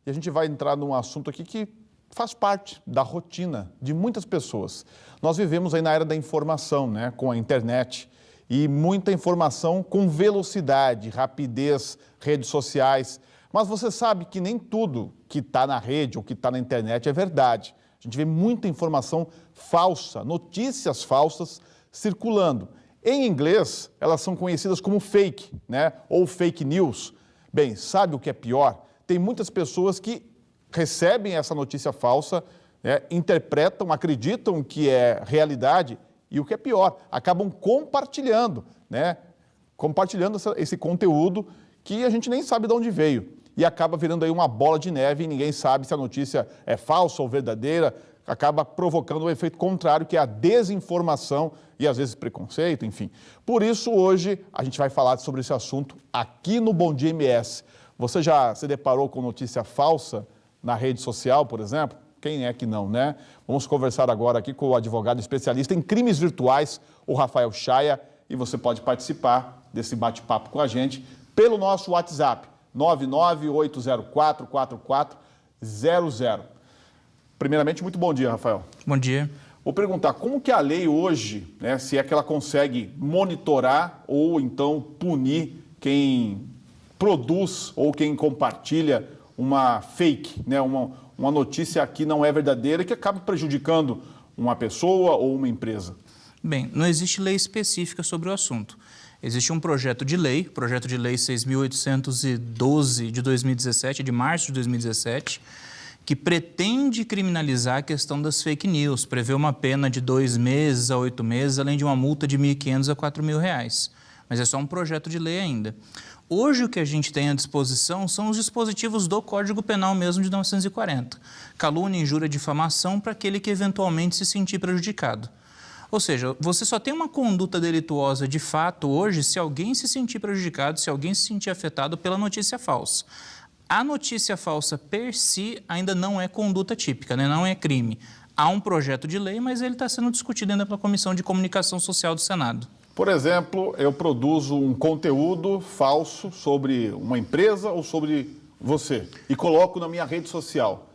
E a gente vai entrar num assunto aqui que faz parte da rotina de muitas pessoas. Nós vivemos aí na era da informação, né, com a internet, e muita informação com velocidade, rapidez, redes sociais. Mas você sabe que nem tudo que está na rede ou que está na internet é verdade. A gente vê muita informação falsa, notícias falsas circulando. Em inglês, elas são conhecidas como fake, né, ou fake news. Bem, sabe o que é pior? Tem muitas pessoas que recebem essa notícia falsa, né, interpretam, acreditam que é realidade e o que é pior, acabam compartilhando, né, esse conteúdo que a gente nem sabe de onde veio e acaba virando aí uma bola de neve e ninguém sabe se a notícia é falsa ou verdadeira, acaba provocando um efeito contrário, que é a desinformação e às vezes preconceito, enfim. Por isso, hoje, a gente vai falar sobre esse assunto aqui no Bom Dia MS. Você já se deparou com notícia falsa na rede social, por exemplo? Quem é que não, né? Vamos conversar agora aqui com o advogado especialista em crimes virtuais, o Rafael Chaya, e você pode participar desse bate-papo com a gente pelo nosso WhatsApp, 998044400. Primeiramente, muito bom dia, Rafael. Bom dia. Vou perguntar, como que a lei hoje, né, se é que ela consegue monitorar ou então punir quem produz ou quem compartilha uma fake, né, uma notícia que não é verdadeira e que acaba prejudicando uma pessoa ou uma empresa? Bem, não existe lei específica sobre o assunto. Existe um projeto de lei, projeto de lei 6.812 de 2017, de março de 2017, que pretende criminalizar a questão das fake news, prevê uma pena de 2 meses a 8 meses, além de uma multa de R$ 1.500 a R$ 4.000. Mas é só um projeto de lei ainda. Hoje o que a gente tem à disposição são os dispositivos do Código Penal mesmo de 1940. Calúnia, injúria, difamação para aquele que eventualmente se sentir prejudicado. Ou seja, você só tem uma conduta delituosa de fato hoje se alguém se sentir prejudicado, se alguém se sentir afetado pela notícia falsa. A notícia falsa per si ainda não é conduta típica, né? Não é crime. Há um projeto de lei, mas ele está sendo discutido ainda pela Comissão de Comunicação Social do Senado. Por exemplo, eu produzo um conteúdo falso sobre uma empresa ou sobre você e coloco na minha rede social.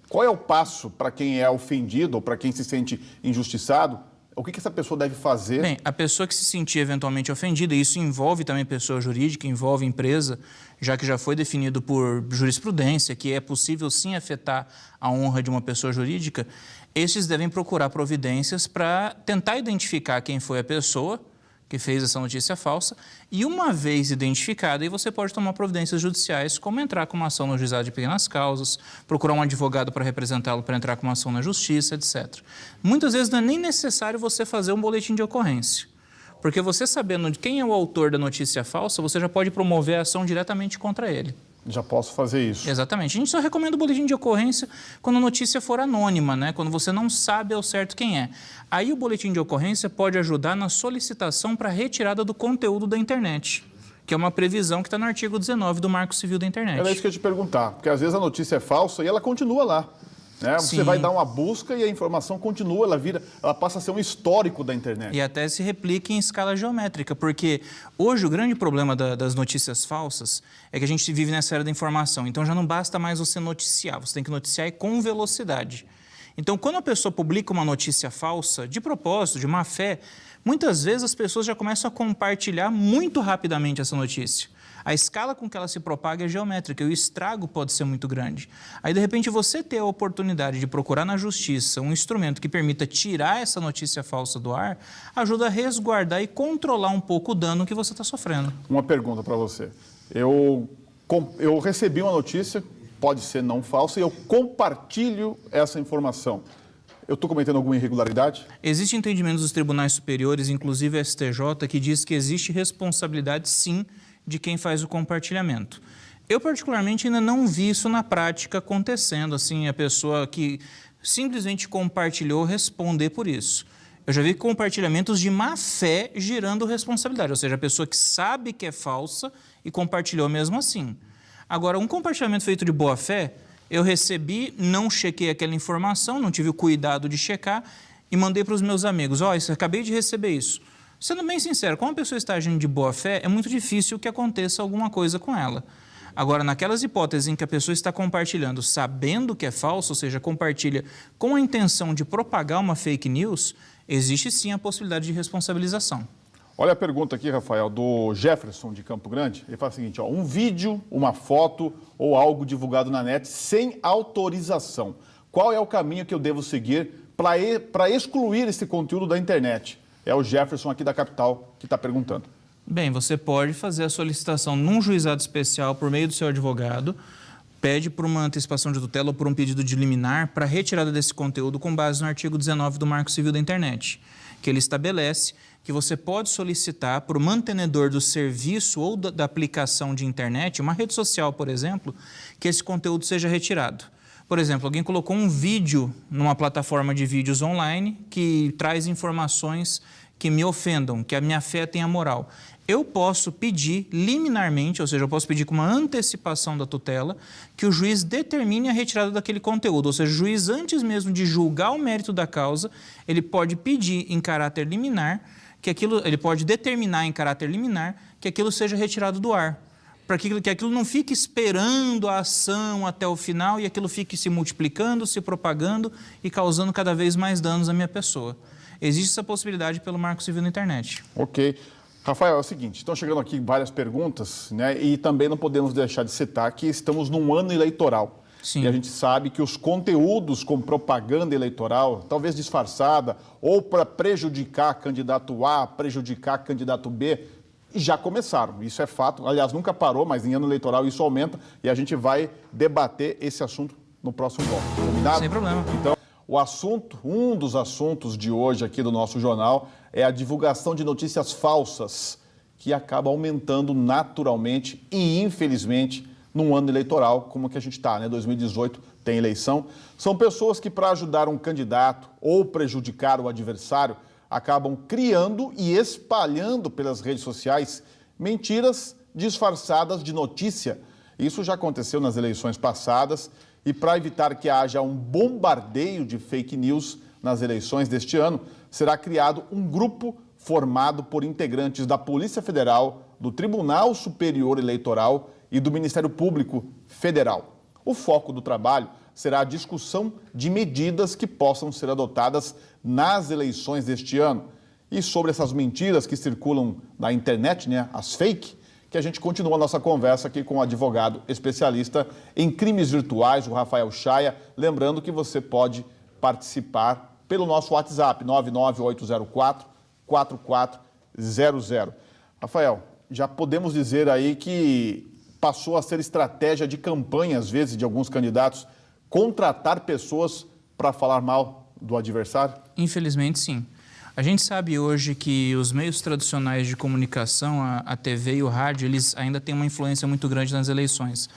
Qual é o passo para quem é ofendido ou para quem se sente injustiçado? O que essa pessoa deve fazer? Bem, a pessoa que se sentir eventualmente ofendida, e isso envolve também pessoa jurídica, envolve empresa, já que já foi definido por jurisprudência que é possível sim afetar a honra de uma pessoa jurídica, estes devem procurar providências para tentar identificar quem foi a pessoa que fez essa notícia falsa e uma vez identificada, aí você pode tomar providências judiciais, como entrar com uma ação no juizado de pequenas causas, procurar um advogado para representá-lo para entrar com uma ação na justiça, etc. Muitas vezes não é nem necessário você fazer um boletim de ocorrência, porque você sabendo de quem é o autor da notícia falsa, você já pode promover a ação diretamente contra ele. Já posso fazer isso. Exatamente. A gente só recomenda o boletim de ocorrência quando a notícia for anônima, né? Quando você não sabe ao certo quem é. Aí o boletim de ocorrência pode ajudar na solicitação para retirada do conteúdo da internet, que é uma previsão que está no artigo 19 do Marco Civil da Internet. Era isso que eu ia te perguntar, porque às vezes a notícia é falsa e ela continua lá. Né? Você vai dar uma busca e a informação continua, ela passa a ser um histórico da internet. E até se replica em escala geométrica, porque hoje o grande problema das notícias falsas é que a gente vive nessa era da informação, então já não basta mais você noticiar, você tem que noticiar com velocidade. Então, quando a pessoa publica uma notícia falsa, de propósito, de má fé, muitas vezes as pessoas já começam a compartilhar muito rapidamente essa notícia. A escala com que ela se propaga é geométrica e o estrago pode ser muito grande. Aí, de repente, você ter a oportunidade de procurar na justiça um instrumento que permita tirar essa notícia falsa do ar, ajuda a resguardar e controlar um pouco o dano que você está sofrendo. Uma pergunta para você. Eu recebi uma notícia, pode ser não falsa, e eu compartilho essa informação. Eu estou cometendo alguma irregularidade? Existe entendimento dos tribunais superiores, inclusive a STJ, que diz que existe responsabilidade, sim, de quem faz o compartilhamento. Eu, particularmente, ainda não vi isso na prática acontecendo, assim, a pessoa que simplesmente compartilhou responder por isso. Eu já vi compartilhamentos de má fé gerando responsabilidade, ou seja, a pessoa que sabe que é falsa e compartilhou mesmo assim. Agora, um compartilhamento feito de boa fé, eu recebi, não chequei aquela informação, não tive o cuidado de checar e mandei para os meus amigos, acabei de receber isso. Sendo bem sincero, quando a pessoa está agindo de boa fé, é muito difícil que aconteça alguma coisa com ela. Agora, naquelas hipóteses em que a pessoa está compartilhando sabendo que é falso, ou seja, compartilha com a intenção de propagar uma fake news, existe sim a possibilidade de responsabilização. Olha a pergunta aqui, Rafael, do Jefferson de Campo Grande. Ele fala o seguinte, ó, um vídeo, uma foto ou algo divulgado na net sem autorização. Qual é o caminho que eu devo seguir para excluir esse conteúdo da internet? É o Jefferson aqui da capital que está perguntando. Bem, você pode fazer a solicitação num juizado especial por meio do seu advogado, pede por uma antecipação de tutela ou por um pedido de liminar para retirada desse conteúdo com base no artigo 19 do Marco Civil da Internet, que ele estabelece que você pode solicitar para o mantenedor do serviço ou da aplicação de internet, uma rede social, por exemplo, que esse conteúdo seja retirado. Por exemplo, alguém colocou um vídeo numa plataforma de vídeos online que traz informações que me ofendam, que me afetem a moral. Eu posso pedir liminarmente, ou seja, eu posso pedir com uma antecipação da tutela, que o juiz determine a retirada daquele conteúdo. Ou seja, o juiz, antes mesmo de julgar o mérito da causa, ele pode pedir em caráter liminar, ele pode determinar em caráter liminar que aquilo seja retirado do ar, para que aquilo não fique esperando a ação até o final e aquilo fique se multiplicando, se propagando e causando cada vez mais danos à minha pessoa. Existe essa possibilidade pelo Marco Civil da Internet. Ok. Rafael, é o seguinte, estão chegando aqui várias perguntas, né? E também não podemos deixar de citar que estamos num ano eleitoral. Sim. E a gente sabe que os conteúdos com propaganda eleitoral, talvez disfarçada, ou para prejudicar candidato A, prejudicar candidato B, já começaram. Isso é fato. Aliás, nunca parou, mas em ano eleitoral isso aumenta e a gente vai debater esse assunto no próximo bloco. Combinado? Sem problema. Então, o assunto, um dos assuntos de hoje aqui do nosso jornal é a divulgação de notícias falsas, que acaba aumentando naturalmente e infelizmente num ano eleitoral, como que a gente está, né? 2018 tem eleição. São pessoas que, para ajudar um candidato ou prejudicar o adversário, acabam criando e espalhando pelas redes sociais mentiras disfarçadas de notícia. Isso já aconteceu nas eleições passadas e para evitar que haja um bombardeio de fake news nas eleições deste ano, será criado um grupo formado por integrantes da Polícia Federal, do Tribunal Superior Eleitoral e do Ministério Público Federal. O foco do trabalho será a discussão de medidas que possam ser adotadas nas eleições deste ano. E sobre essas mentiras que circulam na internet, né, as fake, que a gente continua a nossa conversa aqui com o advogado especialista em crimes virtuais, o Rafael Chaia. Lembrando que você pode participar pelo nosso WhatsApp, 99804-4400. Rafael, já podemos dizer aí que passou a ser estratégia de campanha, às vezes, de alguns candidatos, contratar pessoas para falar mal do adversário? Infelizmente, sim. A gente sabe hoje que os meios tradicionais de comunicação, a TV e o rádio, eles ainda têm uma influência muito grande nas eleições.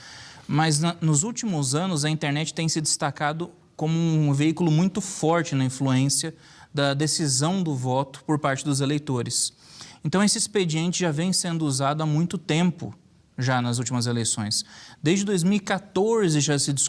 Mas nos últimos anos, a internet tem se destacado como um veículo muito forte na influência da decisão do voto por parte dos eleitores. Então, esse expediente já vem sendo usado há muito tempo, já nas últimas eleições. Desde 2014,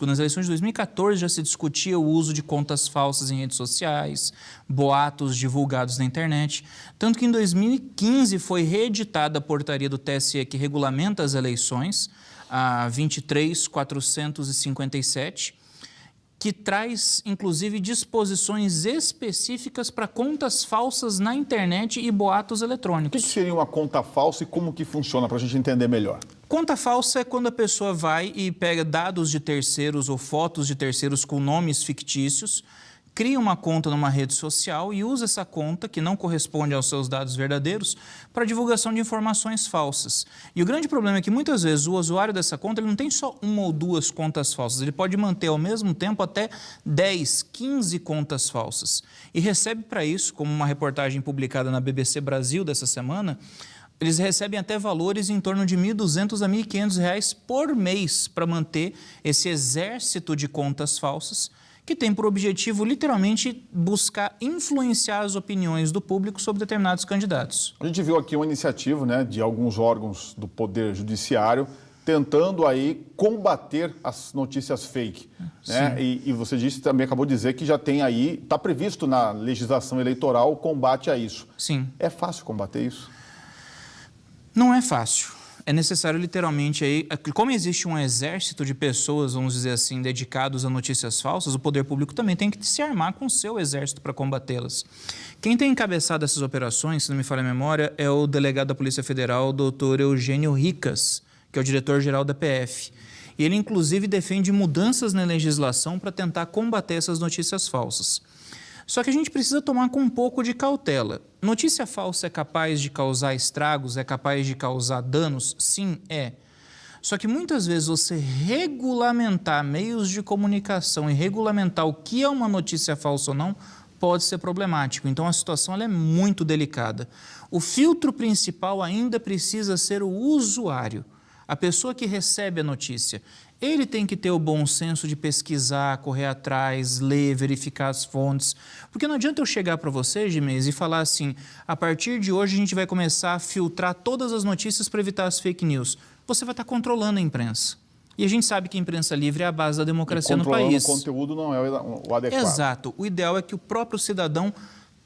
nas eleições de 2014 já se discutia o uso de contas falsas em redes sociais, boatos divulgados na internet, tanto que em 2015 foi reeditada a portaria do TSE que regulamenta as eleições, a 23.457, que traz, inclusive, disposições específicas para contas falsas na internet e boatos eletrônicos. O que seria uma conta falsa e como que funciona, para a gente entender melhor? Conta falsa é quando a pessoa vai e pega dados de terceiros ou fotos de terceiros com nomes fictícios, cria uma conta numa rede social e usa essa conta, que não corresponde aos seus dados verdadeiros, para divulgação de informações falsas. E o grande problema é que muitas vezes o usuário dessa conta ele não tem só uma ou duas contas falsas, ele pode manter ao mesmo tempo até 10, 15 contas falsas. E recebe para isso, como uma reportagem publicada na BBC Brasil dessa semana, eles recebem até valores em torno de R$ 1.200 a R$ 1.500 por mês para manter esse exército de contas falsas, que tem por objetivo, literalmente, buscar influenciar as opiniões do público sobre determinados candidatos. A gente viu aqui uma iniciativa, né, de alguns órgãos do Poder Judiciário tentando aí combater as notícias fake. Né? E você disse, também acabou de dizer que já tem aí, está previsto na legislação eleitoral o combate a isso. Sim. É fácil combater isso? Não é fácil. É necessário literalmente aí, como existe um exército de pessoas, vamos dizer assim, dedicados a notícias falsas, o poder público também tem que se armar com o seu exército para combatê-las. Quem tem encabeçado essas operações, se não me falha a memória, é o delegado da Polícia Federal, Dr. Eugênio Ricas, que é o diretor-geral da PF. E ele, inclusive, defende mudanças na legislação para tentar combater essas notícias falsas. Só que a gente precisa tomar com um pouco de cautela. Notícia falsa é capaz de causar estragos, é capaz de causar danos? Sim, é. Só que muitas vezes você regulamentar meios de comunicação e regulamentar o que é uma notícia falsa ou não pode ser problemático. Então a situação ela é muito delicada. O filtro principal ainda precisa ser o usuário, a pessoa que recebe a notícia. Ele tem que ter o bom senso de pesquisar, correr atrás, ler, verificar as fontes. Porque não adianta eu chegar para você, Gimenez, e falar assim, a partir de hoje a gente vai começar a filtrar todas as notícias para evitar as fake news. Você vai estar controlando a imprensa. E a gente sabe que a imprensa livre é a base da democracia no país. O conteúdo não é o adequado. Exato. O ideal é que o próprio cidadão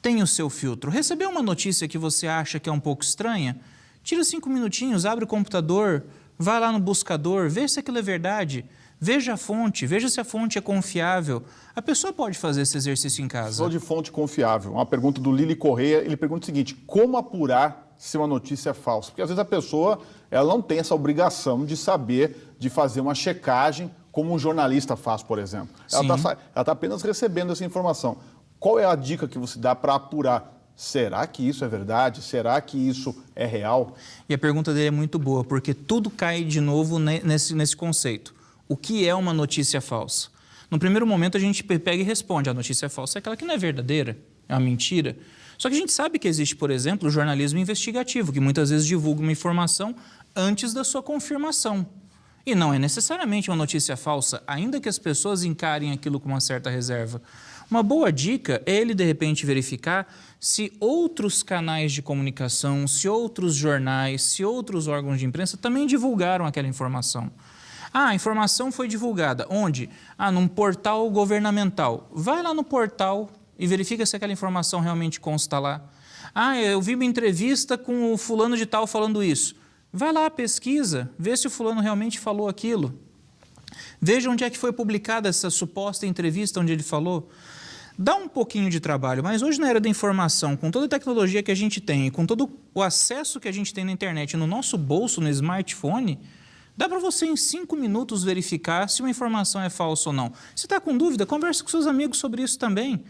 tenha o seu filtro. Recebeu uma notícia que você acha que é um pouco estranha? Tira 5 minutinhos, abre o computador, vai lá no buscador, vê se aquilo é verdade, veja a fonte, veja se a fonte é confiável. A pessoa pode fazer esse exercício em casa. Sou de fonte confiável. Uma pergunta do Lili Correia, ele pergunta o seguinte, como apurar se uma notícia é falsa? Porque às vezes a pessoa ela não tem essa obrigação de saber, de fazer uma checagem, como um jornalista faz, por exemplo. Ela está apenas recebendo essa informação. Qual é a dica que você dá para apurar? Será que isso é verdade? Será que isso é real? E a pergunta dele é muito boa, porque tudo cai de novo nesse conceito. O que é uma notícia falsa? No primeiro momento a gente pega e responde, a notícia falsa é aquela que não é verdadeira, é uma mentira. Só que a gente sabe que existe, por exemplo, o jornalismo investigativo, que muitas vezes divulga uma informação antes da sua confirmação. E não é necessariamente uma notícia falsa, ainda que as pessoas encarem aquilo com uma certa reserva. Uma boa dica é ele, de repente, verificar se outros canais de comunicação, se outros jornais, se outros órgãos de imprensa também divulgaram aquela informação. Ah, a informação foi divulgada. Onde? Ah, num portal governamental. Vai lá no portal e verifica se aquela informação realmente consta lá. Ah, eu vi uma entrevista com o fulano de tal falando isso. Vai lá, pesquisa, vê se o fulano realmente falou aquilo. Veja onde é que foi publicada essa suposta entrevista onde ele falou. Dá um pouquinho de trabalho, mas hoje na era da informação, com toda a tecnologia que a gente tem, com todo o acesso que a gente tem na internet, no nosso bolso, no smartphone, dá para você em 5 minutos verificar se uma informação é falsa ou não. Se está com dúvida, converse com seus amigos sobre isso também.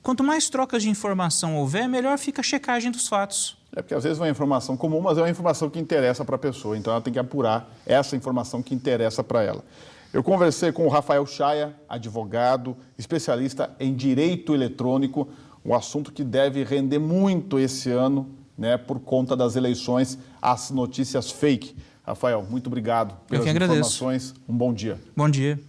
Quanto mais trocas de informação houver, melhor fica a checagem dos fatos. É porque às vezes é uma informação comum, mas é uma informação que interessa para a pessoa, então ela tem que apurar essa informação que interessa para ela. Eu conversei com o Rafael Chaya, advogado, especialista em direito eletrônico, um assunto que deve render muito esse ano, né, por conta das eleições, as notícias fake. Rafael, muito obrigado pelas informações. Um bom dia. Bom dia.